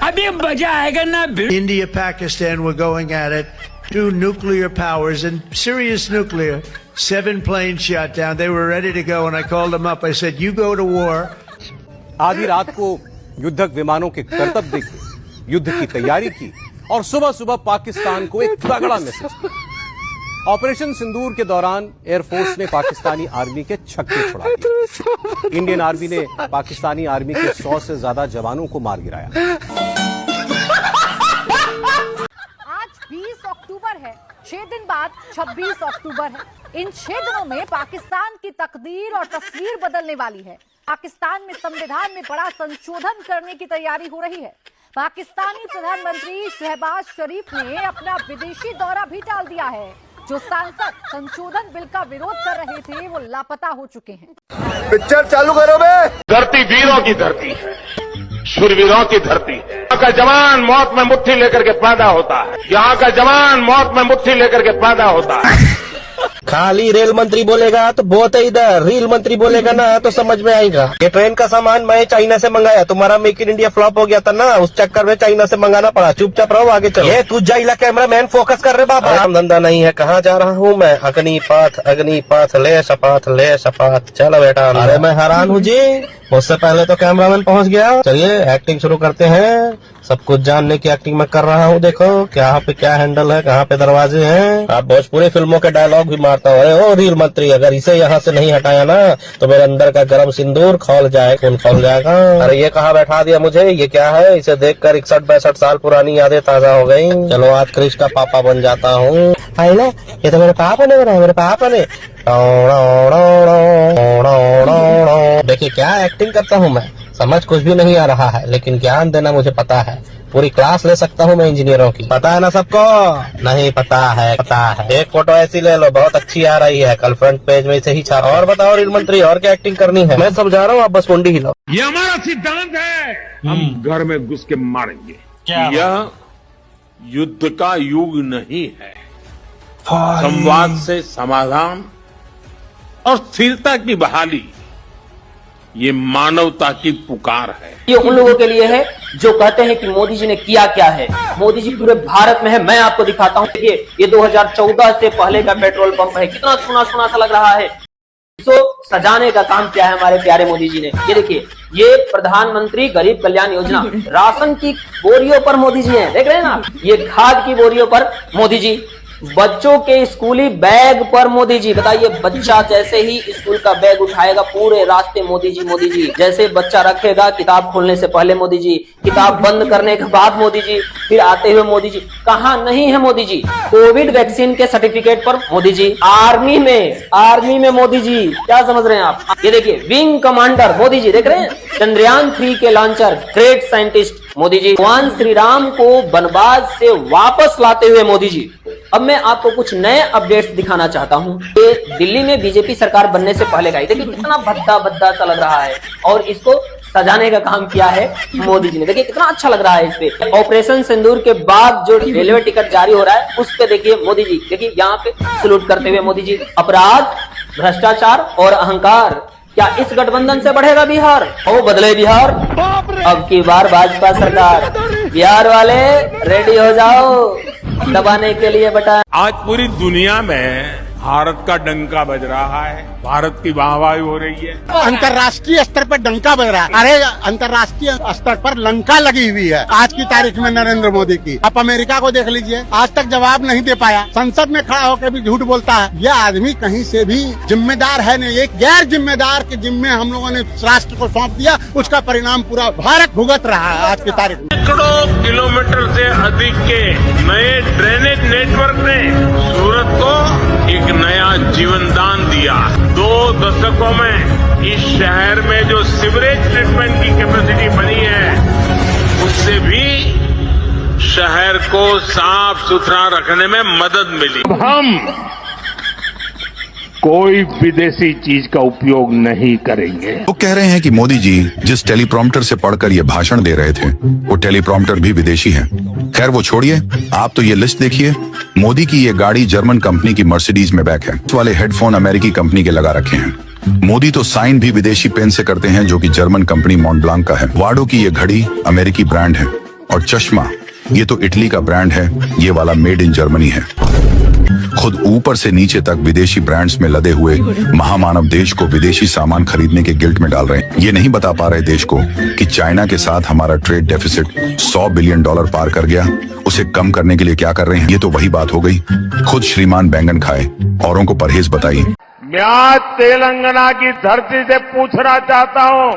अभी मजा आएगा ना। India, Pakistan were going at it. 2 nuclear powers and serious nuclear. 7 planes shot down. They were ready to go, and I called them up. I said, "You go to war." आधी रात को युद्धक विमानों के करतब देखे, युद्ध की तैयारी की और सुबह सुबह पाकिस्तान को एक तगड़ा मैसेज किया। ऑपरेशन सिंदूर के दौरान एयरफोर्स ने पाकिस्तानी आर्मी के छक्के छुड़ा दिए। इंडियन आर्मी ने पाकिस्तानी आर्मी के 100 से ज्यादा जवानों को मार गिराया। आज 20 अक्टूबर है, 6 दिन बाद 26 अक्टूबर है। इन 6 दिनों में पाकिस्तान की तकदीर और तस्वीर बदलने वाली है। पाकिस्तान में संविधान में बड़ा संशोधन करने की तैयारी हो रही है। पाकिस्तानी प्रधानमंत्री शहबाज शरीफ ने अपना विदेशी दौरा भी टाल दिया है। जो सांसद संशोधन बिल का विरोध कर रहे थे वो लापता हो चुके हैं। पिक्चर चालू करो बे। धरती वीरों की धरती है, शूरवीरों की धरती है। यहाँ का जवान मौत में मुट्ठी लेकर के पैदा होता है। यहाँ का जवान मौत में मुट्ठी लेकर के पैदा होता है। खाली रेल मंत्री बोलेगा तो बहुत है इधर, रेल मंत्री बोलेगा ना तो समझ में आएगा। ये ट्रेन का सामान मैं चाइना से मंगाया, तुम्हारा मेक इन इंडिया फ्लॉप हो गया था ना, उस चक्कर में चाइना से मंगाना पड़ा। चुपचाप रहो, आगे चलो। ये तू जाइला कैमरा मैन फोकस कर रहे बाबा। काम धंधा नहीं है, कहाँ जा रहा हूँ मैं? अग्निपथ ले शपथ चलो बेटा। अरे मैं हैरान हूँ जी, उससे पहले तो कैमरामैन पहुँच गया। चलिए एक्टिंग शुरू करते हैं। सब कुछ जानने की एक्टिंग मैं कर रहा हूँ। देखो यहाँ पे क्या हैंडल है, कहाँ पे दरवाजे हैं। आप भोजपुरी फिल्मों के डायलॉग भी मारता हूँ। ओ रेल मंत्री, अगर इसे यहाँ से नहीं हटाया ना तो मेरे अंदर का गरम सिंदूर खौल जाए, खून खौल जाएगा। अरे ये कहाँ बैठा दिया मुझे, ये क्या है? इसे देखकर 61-62 साल पुरानी यादें ताजा हो गयी। चलो आज क्रिश का पापा बन जाता हूँ। ये तो मेरे पापा ने बनाया, मेरे पापा ने। देखिए क्या एक्टिंग करता हूँ मैं। समझ कुछ भी नहीं आ रहा है, लेकिन ज्ञान देना मुझे पता है। पूरी क्लास ले सकता हूँ मैं इंजीनियरों की। पता है ना सबको? नहीं पता है, पता है। एक फोटो ऐसी ले लो, बहुत अच्छी आ रही है, कल फ्रंट पेज में से ही छापो। और बताओ रेल मंत्री, और क्या एक्टिंग करनी है? मैं समझा रहा हूँ, आप बस मुंडी हिलाओ। ये हमारा सिद्धांत है, हम घर में घुस के मारेंगे। यह युद्ध का युग नहीं है। संवाद से समाधान और स्थिरता की बहाली, ये मानवता की पुकार है। ये उन लोगों के लिए है जो कहते हैं कि मोदी जी ने किया क्या है। मोदी जी पूरे भारत में है। मैं आपको दिखाता हूँ। देखिए ये 2014 से पहले का पेट्रोल पंप है। कितना सोना सोना सा लग रहा है। इसको सजाने का काम किया है हमारे प्यारे मोदी जी ने। ये देखिए, ये प्रधानमंत्री गरीब कल्याण योजना, राशन की बोरियों पर मोदी जी है, देख रहे हैं ना। ये खाद की बोरियों पर मोदी जी, बच्चों के स्कूली बैग पर मोदी जी। बताइए, बच्चा जैसे ही स्कूल का बैग उठाएगा पूरे रास्ते मोदी जी। जैसे बच्चा रखेगा किताब खोलने से पहले मोदी जी, किताब बंद करने के बाद मोदी जी, फिर आते हुए मोदी जी। कहाँ नहीं है मोदी जी? कोविड वैक्सीन के सर्टिफिकेट पर मोदी जी। आर्मी में मोदी जी। क्या समझ रहे हैं आप? ये देखिए, विंग कमांडर मोदी जी, देख रहे हैं। चंद्रयान 3 के launcher, great scientist Modi ji. भगवान श्री राम को वनवास से वापस लाते हुए मोदी जी। अब मैं आपको कुछ नए अपडेट्स दिखाना चाहता हूँ। ये दिल्ली में बीजेपी सरकार बनने से पहले का ही। देखिए कितना भद्दा सा लग रहा है, और इसको सजाने का काम किया है मोदी जी ने। देखिए कितना अच्छा लग रहा है इस पे। ऑपरेशन सिंदूर के बाद जो रेलवे टिकट जारी हो रहा है उस पे देखिए मोदी जी, देखिए यहाँ पे सलूट करते हुए मोदी जी। अपराध, भ्रष्टाचार और अहंकार, क्या इस गठबंधन से बढ़ेगा बिहार? ओ बदले बिहार, अब की बार भाजपा सरकार। बिहार वाले रेडी हो जाओ दबाने के लिए बेटा। आज पूरी दुनिया में भारत का डंका बज रहा है, भारत की वाहवाही हो रही है। अंतर्राष्ट्रीय स्तर पर डंका बज रहा है। अरे अंतर्राष्ट्रीय स्तर पर लंका लगी हुई है आज की तारीख में नरेंद्र मोदी की। आप अमेरिका को देख लीजिए, आज तक जवाब नहीं दे पाया। संसद में खड़ा होकर भी झूठ बोलता है। यह आदमी कहीं से भी जिम्मेदार है नहीं। एक गैर जिम्मेदार के जिम्मे हम लोगों ने राष्ट्र को सौंप दिया, उसका परिणाम पूरा भारत भुगत रहा है आज की तारीख में। सैकड़ों किलोमीटर से अधिक के नए ड्रेनेज नेटवर्क ने सूरत को एक नया जीवन दान दिया। 2 दशकों में इस शहर में जो सीवरेज ट्रीटमेंट की कैपेसिटी बनी है, उससे भी शहर को साफ सुथरा रखने में मदद मिली। हम कोई विदेशी चीज का उपयोग नहीं करेंगे। वो कह रहे हैं कि मोदी जी जिस टेलीप्रॉम्प्टर से पढ़कर ये भाषण दे रहे थे वो टेलीप्रॉम्प्टर भी विदेशी है। खैर वो छोड़िए, आप तो ये लिस्ट देखिए। मोदी की ये गाड़ी जर्मन कंपनी की मर्सिडीज में बैक है। इस वाले हेडफोन अमेरिकी कंपनी के लगा रखे हैं। मोदी तो साइन भी विदेशी पेन से करते हैं जो कि जर्मन कंपनी मॉन्टब्लांक का है। वाडो की ये घड़ी अमेरिकी ब्रांड है और चश्मा, ये तो इटली का ब्रांड है, ये वाला मेड इन जर्मनी है। खुद ऊपर से नीचे तक विदेशी ब्रांड्स में लदे हुए महामानव देश को विदेशी सामान खरीदने के गिल्ट में डाल रहे हैं। ये नहीं बता पा रहे देश को कि चाइना के साथ हमारा ट्रेड डेफिसिट $100 बिलियन पार कर गया। उसे कम करने के लिए क्या कर रहे हैं? ये तो वही बात हो गई, खुद श्रीमान बैंगन खाए, औरों को परहेज बताइए। मैं आज तेलंगाना की धरती से पूछना चाहता हूं,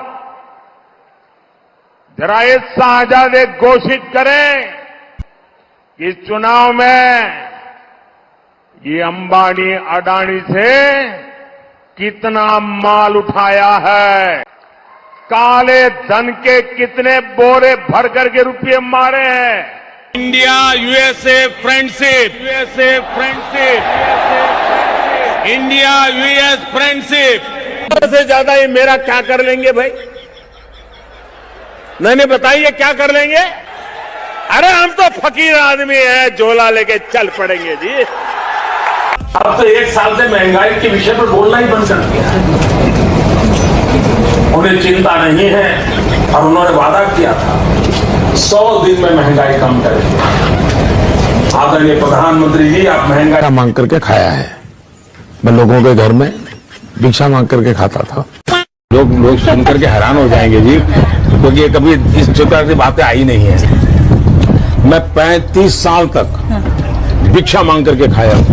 जरा ये शाहजाद घोषित करें कि चुनाव में ये अंबानी अडानी से कितना माल उठाया है, काले धन के कितने बोरे भर करके रुपये मारे हैं। India USA friendship, India US friendship से ज्यादा ये मेरा क्या कर लेंगे भाई? नहीं बताइए क्या कर लेंगे? अरे हम तो फकीर आदमी हैं, झोला लेके चल पड़ेंगे जी। अब तो एक साल से महंगाई के विषय पर बोलना ही बंद कर दिया है। उन्हें चिंता नहीं है और उन्होंने वादा किया था 100 दिन में महंगाई कम करेंगे। आदरणीय प्रधानमंत्री जी, आप महंगाई मांग करके खाया है। मैं लोगों के घर में भिक्षा मांग करके खाता था। लोग सुन करके हैरान हो जाएंगे जी, क्योंकि ये कभी इस प्रकार की बातें आई नहीं है। मैं 35 साल तक भिक्षा मांग करके खाया हूं,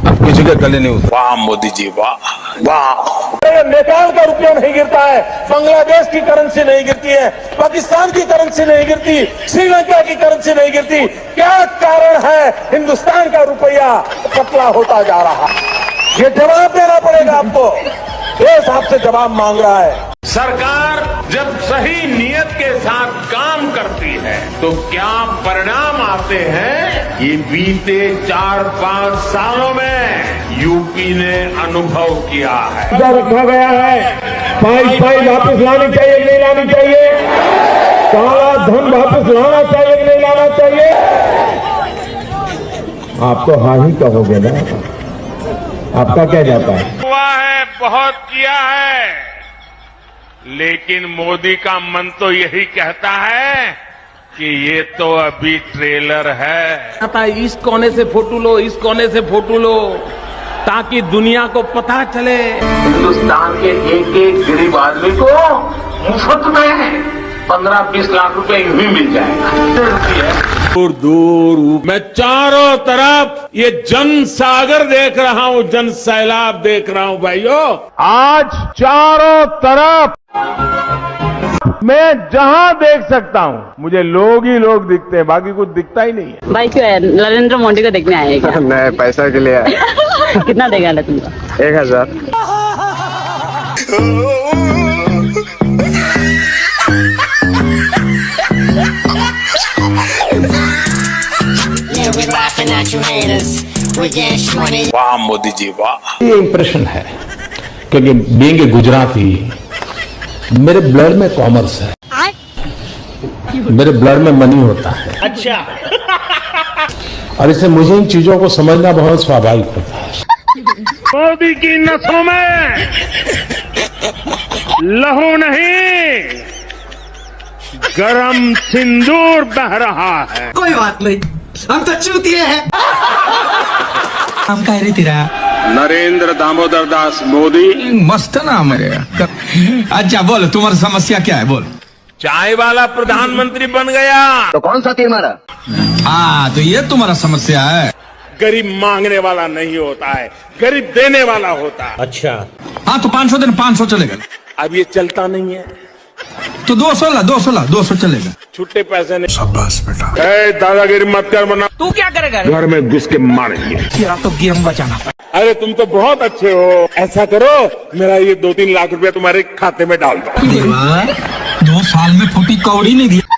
अब किसी के गले नहीं उतरा। वाह मोदी जी, वाह वाह। नेपाल का रुपया नहीं गिरता है, बांग्लादेश की करेंसी नहीं गिरती है, पाकिस्तान की करेंसी नहीं गिरती, श्रीलंका की करेंसी नहीं गिरती। क्या कारण है हिंदुस्तान का रुपया पतला होता जा रहा है? ये जवाब देना पड़ेगा आपको। देश आपसे जवाब मांग रहा है। सरकार जब सही नियत के साथ काम करती है तो क्या परिणाम आते हैं, ये बीते 4-5 सालों में यूपी ने अनुभव किया है। रखा गया है, पाई वापस लानी चाहिए कि नहीं लानी चाहिए? काला धन वापस लाना चाहिए कि नहीं लाना चाहिए? आप तो हाँ ही कहोगे ना, आपका क्या जाता है? हुआ है, बहुत किया है, लेकिन मोदी का मन तो यही कहता है कि ये तो अभी ट्रेलर है। इस कोने से फोटो लो, इस कोने से फोटो लो, ताकि दुनिया को पता चले हिंदुस्तान के एक गरीब आदमी को मुफ्त में 15-20 लाख रुपए यूं ही मिल जाएगा। दूर मैं चारों तरफ ये जन सागर देख रहा हूं, जन सैलाब देख रहा हूं भाइयों। आज चारों तरफ मैं जहां देख सकता हूं मुझे लोग ही लोग दिखते हैं, बाकी कुछ दिखता ही नहीं है। भाई क्यों है? नरेंद्र मोदी को देखने आए क्या? नहीं, पैसा के लिए आया। कितना देगा ना तुमको? 1000। वाह मोदी जी, वाह। ये इम्प्रेशन है, क्योंकि बीइंग गुजराती मेरे ब्लड में कॉमर्स है, मेरे ब्लड में मनी होता है। अच्छा। और इससे मुझे इन चीजों को समझना बहुत स्वाभाविक होता है। मोदी की नसों में लहू नहीं, गरम सिंदूर बह रहा है। कोई बात नहीं, हम तो चूतिए हैं। नाम क्या है तेरा? नरेंद्र दामोदर दास मोदी। मस्त नाम है। अच्छा बोल, तुम्हारी समस्या क्या है? बोल। चाय वाला प्रधानमंत्री बन गया तो कौन सा तीर मारा? हाँ, तो ये तुम्हारा समस्या है। गरीब मांगने वाला नहीं होता है, गरीब देने वाला होता है। अच्छा। हाँ, तो 500 दिन 500 चलेगा। अब ये चलता नहीं है, तो 200 चलेगा। छुट्टे पैसे नहीं। शाबाश बेटा। दादागिरी मत कर, वरना तू क्या करेगा? घर में घुस के मारेंगे। तेरा तो गेम बचाना पड़ेगा। अरे तुम तो बहुत अच्छे हो, ऐसा करो मेरा ये 2-3 लाख रुपया तुम्हारे खाते में डाल दो। 2 साल में फूटी कौड़ी नहीं दिया।